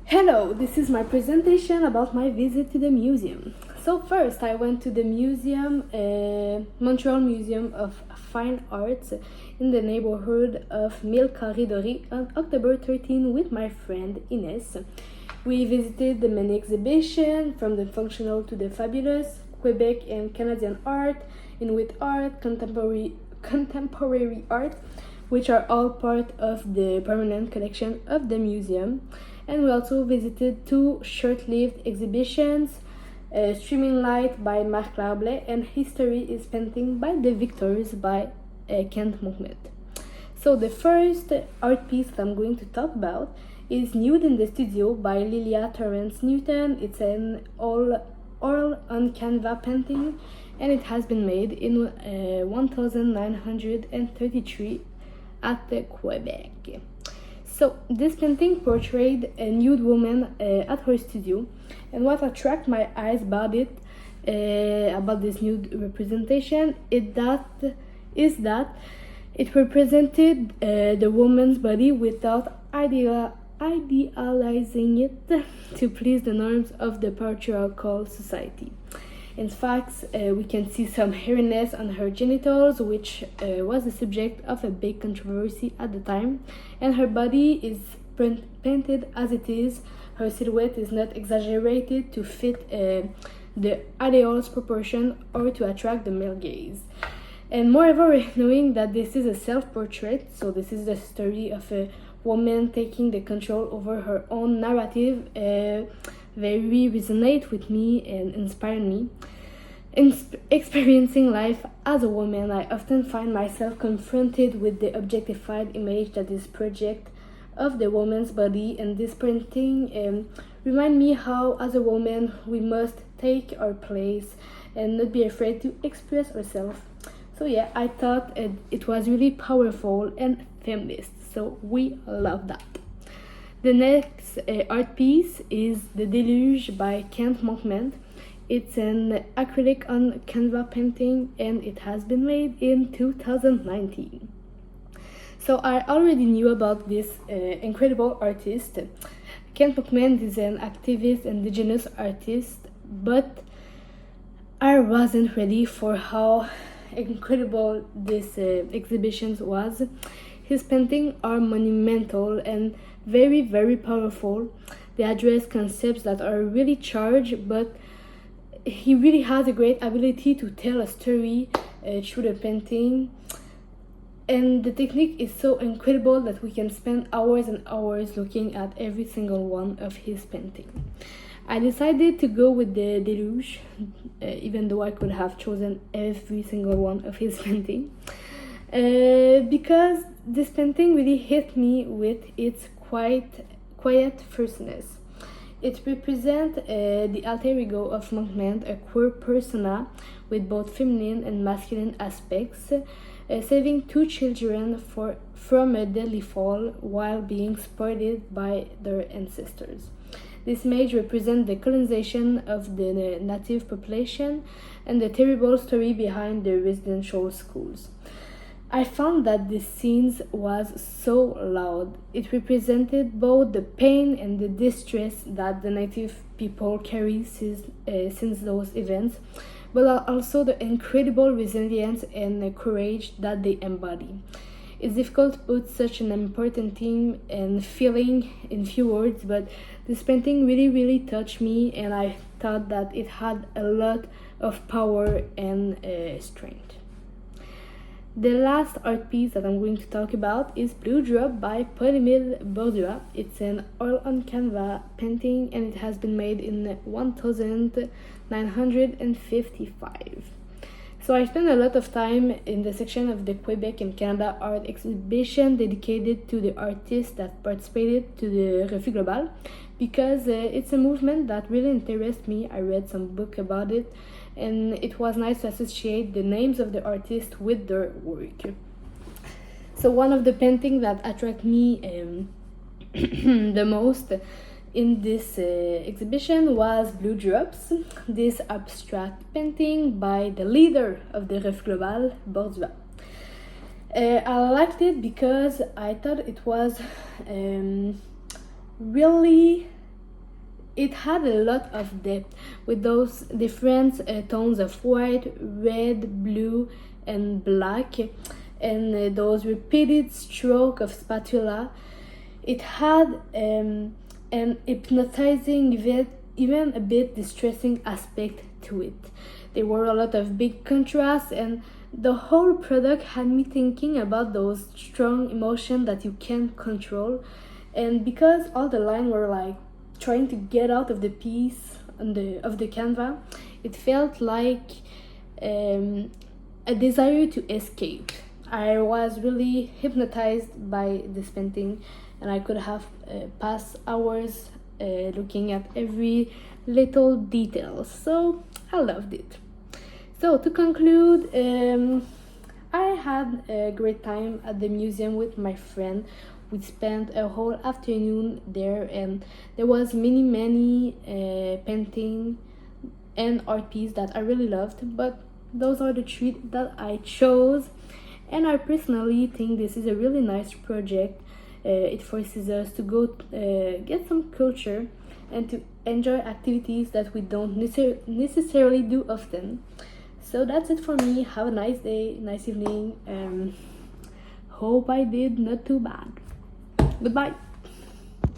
Hello, this is my presentation about my visit to the museum. So first I went to the museum, Montreal Museum of Fine Arts in the neighborhood of Mille Carré Doré on October 13 with my friend Ines. We visited the many exhibitions from the functional to the fabulous, Quebec and Canadian art, Inuit art, contemporary art, which are all part of the permanent collection of the museum. And we also visited two short-lived exhibitions, Streaming Light by Marc Larblay and History is Painting by the Victors by Kent Monkmet. So the first art piece that I'm going to talk about is Nude in the Studio by Lilia Torrance Newton. It's an oil on canvas painting and it has been made in 1933 at Quebec. So this painting portrayed a nude woman at her studio, and what attracted my eyes about this nude representation is that it represented the woman's body without idealizing it to please the norms of the patriarchal society. In fact, we can see some hairiness on her genitals, which was the subject of a big controversy at the time, and her body is painted as it is. Her silhouette is not exaggerated to fit the ideal's proportion or to attract the male gaze. And moreover, knowing that this is a self-portrait, so this is the story of a woman taking the control over her own narrative, very resonate with me and inspire me. In experiencing life as a woman, I often find myself confronted with the objectified image that is project of the woman's body, and this painting remind me how as a woman we must take our place and not be afraid to express ourselves. So yeah, I thought it was really powerful and feminist, so we love that. The next art piece is The Deluge by Kent Monkmet. It's an acrylic on canvas painting and it has been made in 2019. So I already knew about this incredible artist. Kent Monkmet is an activist indigenous artist, but I wasn't ready for how incredible this exhibition was. His paintings are monumental and very, very powerful. They address concepts that are really charged, but he really has a great ability to tell a story through the painting. And the technique is so incredible that we can spend hours and hours looking at every single one of his paintings. I decided to go with the Deluge, even though I could have chosen every single one of his paintings, because this painting really hit me with its quiet fierceness. It represents the alter ego of Monkmet, a queer persona with both feminine and masculine aspects, saving two children from a deadly fall while being supported by their ancestors. This image represents the colonization of the native population and the terrible story behind the residential schools. I found that this scene was so loud. It represented both the pain and the distress that the native people carry since those events, but also the incredible resilience and courage that they embody. It's difficult to put such an important theme and feeling in few words, but this painting really, really touched me, and I thought that it had a lot of power and strength. The last art piece that I'm going to talk about is Blue Drop by Paul-Émile Bordua. It's an oil on canvas painting and it has been made in 1955. So I spent a lot of time in the section of the Quebec and Canada art exhibition dedicated to the artists that participated to the Refus Global, because it's a movement that really interests me. I read some book about it, and it was nice to associate the names of the artists with their work. So one of the paintings that attract me the most in this exhibition was Blue Drops, this abstract painting by the leader of the Refus Global, Bordua. I liked it because I thought it was really it had a lot of depth with those different tones of white, red, blue, and black, and those repeated stroke of spatula. It had an hypnotizing, even a bit distressing aspect to it. There were a lot of big contrasts, and the whole product had me thinking about those strong emotions that you can't control. And because all the lines were like trying to get out of the piece of the canvas, it felt like a desire to escape. I was really hypnotized by this painting, and I could have passed hours looking at every little detail. So I loved it. So to conclude, I had a great time at the museum with my friend. We spent a whole afternoon there, and there was many painting and art piece that I really loved. But those are the three that I chose, and I personally think this is a really nice project. It forces us to go get some culture and to enjoy activities that we don't necessarily do often. So that's it for me. Have a nice day, nice evening. Hope I did not too bad. Goodbye.